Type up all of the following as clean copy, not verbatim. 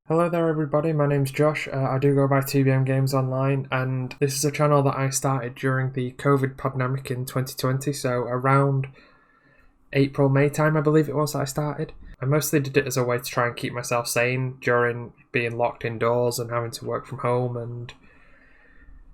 Hello there everybody, my name's Josh. I do go by TBM Games Online, and this is a channel that I started during the COVID pandemic in 2020, so around April, May time I believe it was that I started. I mostly did it as a way to try and keep myself sane during being locked indoors and having to work from home, and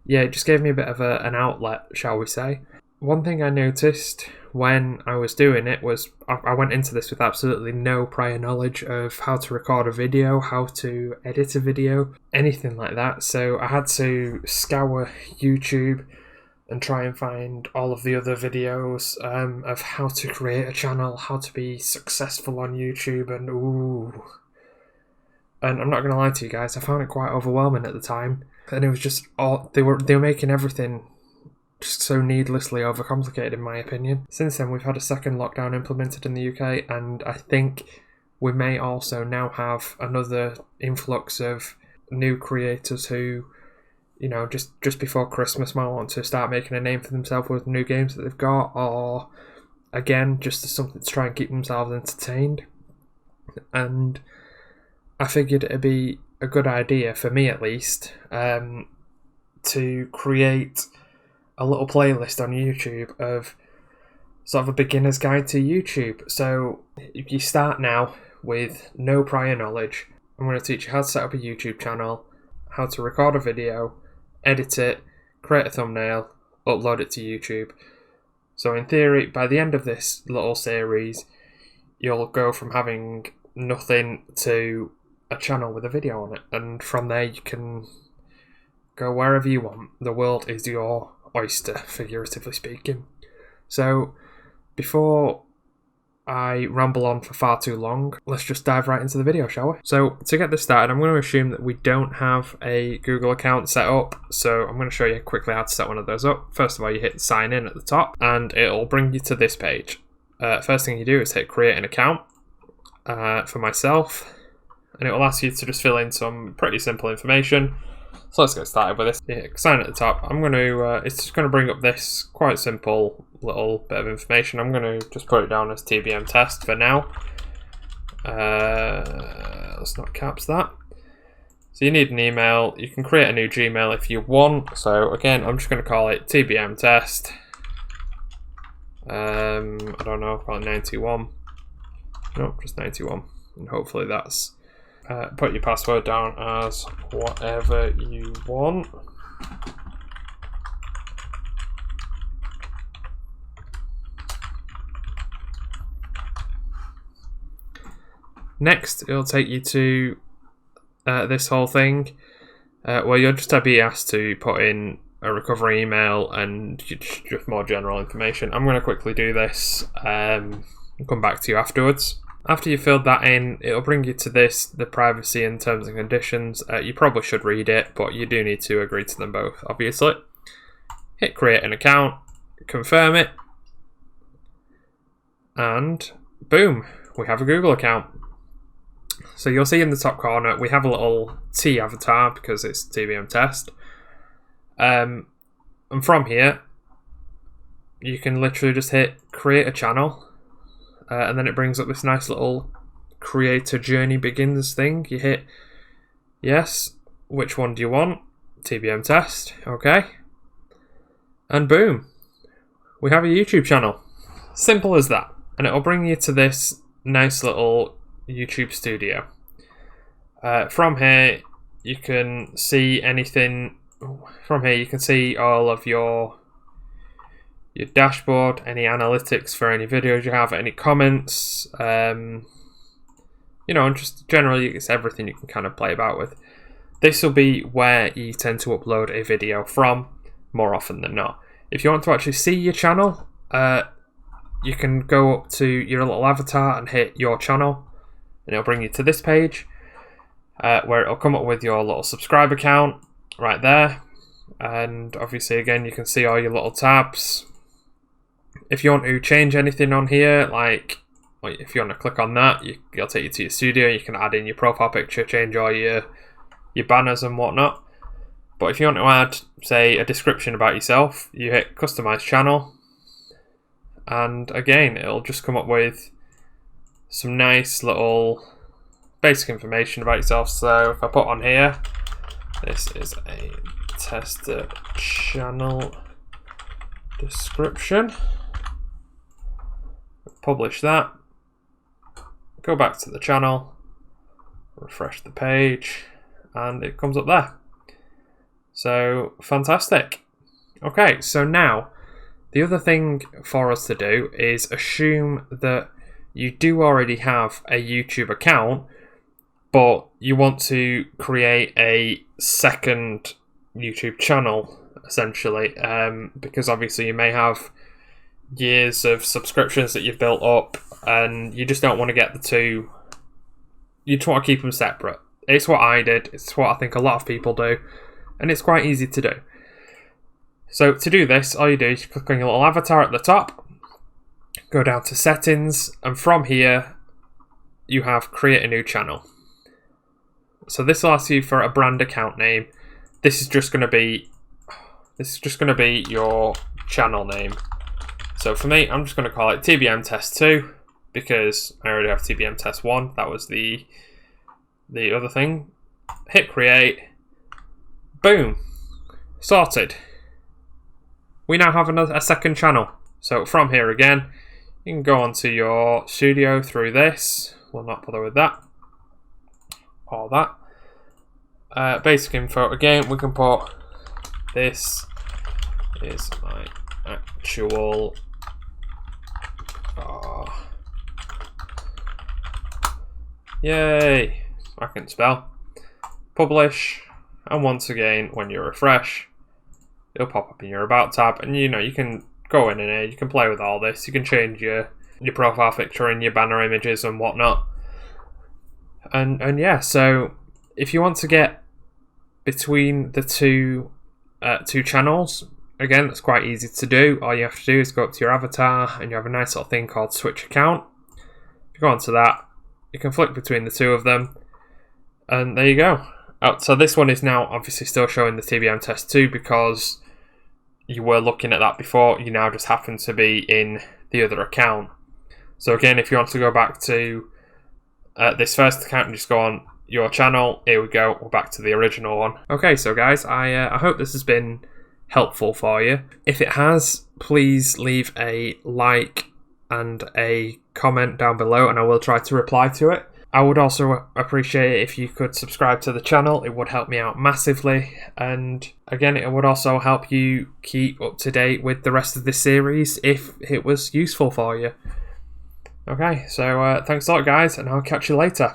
yeah, it just gave me a bit of an outlet, shall we say. One thing I noticed when I was doing it was I went into this with absolutely no prior knowledge of how to record a video, how to edit a video, anything like that. So I had to scour YouTube and try and find all of the other videos of how to create a channel, how to be successful on YouTube, and And I'm not going to lie to you guys, I found it quite overwhelming at the time. And it was just all they were making everything just so needlessly overcomplicated in my opinion. Since then we've had a second lockdown implemented in the UK, and I think we may also now have another influx of new creators who, you know, just before Christmas might want to start making a name for themselves with new games that they've got, or again just as something to try and keep themselves entertained. And I figured it'd be a good idea, for me at least, to create a little playlist on YouTube of sort of a beginner's guide to YouTube. So if you start now with no prior knowledge, I'm going to teach you how to set up a YouTube channel, how to record a video, edit it, create a thumbnail, upload it to YouTube. So in theory, by the end of this little series, you'll go from having nothing to a channel with a video on it, and from there you can go wherever you want. The world is your oyster, figuratively speaking. So before I ramble on for far too long, let's just dive right into the video, shall we? So to get this started, I'm going to assume that we don't have a Google account set up, so I'm going to show you quickly how to set one of those up. First of all, you hit sign in at the top and it'll bring you to this page. First thing you do is hit create an account for myself, and it will ask you to just fill in some pretty simple information. So let's get started with this. Yeah, sign at the top. I'm going to, it's just going to bring up this quite simple little bit of information. I'm going to just put it down as TBM test for now. Let's not caps that. So you need an email. You can create a new Gmail if you want. So again, I'm just going to call it TBM test. I don't know, call it 91. Nope, just 91. And hopefully that's... put your password down as whatever you want. Next, it'll take you to this whole thing where you'll just be asked to put in a recovery email and just more general information. I'm going to quickly do this and come back to you afterwards. After you've filled that in, it'll bring you to this, the privacy and terms and conditions. You probably should read it, but you do need to agree to them both, obviously. Hit create an account, confirm it, and boom, we have a Google account. So you'll see in the top corner, we have a little T avatar because it's TBM test. And from here, you can literally just hit create a channel. And then it brings up this nice little creator journey begins thing. You hit yes, which one do you want? TBM test, okay. And boom, we have a YouTube channel. Simple as that. And it'll bring you to this nice little YouTube studio. From here, you can see anything. From here, you can see all of your dashboard, any analytics for any videos you have, any comments, and just generally it's everything you can kind of play about with. This will be where you tend to upload a video from more often than not. If you want to actually see your channel, you can go up to your little avatar and hit your channel, and it'll bring you to this page where it'll come up with your little subscriber count right there, and obviously again you can see all your little tabs. If you want to change anything on here, like if you want to click on that, it'll take you to your studio. You can add in your profile picture, change all your banners and whatnot. But if you want to add, say, a description about yourself, you hit customize channel, and again it'll just come up with some nice little basic information about yourself. So if I put on here, this is a tester channel description, publish that, go back to the channel, refresh the page, and it comes up there. So fantastic. Okay, so now the other thing for us to do is assume that you do already have a YouTube account, but you want to create a second YouTube channel, essentially, because obviously you may have years of subscriptions that you've built up, and you just don't want to get the two. You just want to keep them separate. It's what I did. It's what I think a lot of people do, and it's quite easy to do. So to do this, all you do is click on your little avatar at the top, go down to settings, and from here you have create a new channel. So this will ask you for a brand account name. This is just going to be your channel name. So for me, I'm just going to call it TBM Test 2 because I already have TBM Test 1. That was the other thing. Hit create. Boom. Sorted. We now have a second channel. So from here again, you can go onto your studio through this. We'll not bother with that. All that. Basic info. Again, we can put this is my actual yay, I can spell. Publish, and once again, when you refresh, it'll pop up in your About tab, and you can go in here, you can play with all this, you can change your profile picture and your banner images and whatnot. And yeah, so if you want to get between the two channels, again, that's quite easy to do. All you have to do is go up to your avatar, and you have a nice little thing called Switch Account. If you go onto that, you can flick between the two of them, and there you go. So this one is now obviously still showing the TBM Test 2 because you were looking at that before. You now just happen to be in the other account. So again, if you want to go back to this first account and just go on your channel, here we go, we're back to the original one. Okay, so guys, I hope this has been helpful for you. If it has, please leave a like and a comment down below, and I will try to reply to it. I would also appreciate it if you could subscribe to the channel. It would help me out massively, and again, it would also help you keep up to date with the rest of this series if it was useful for you. Okay, so thanks a lot guys, and I'll catch you later.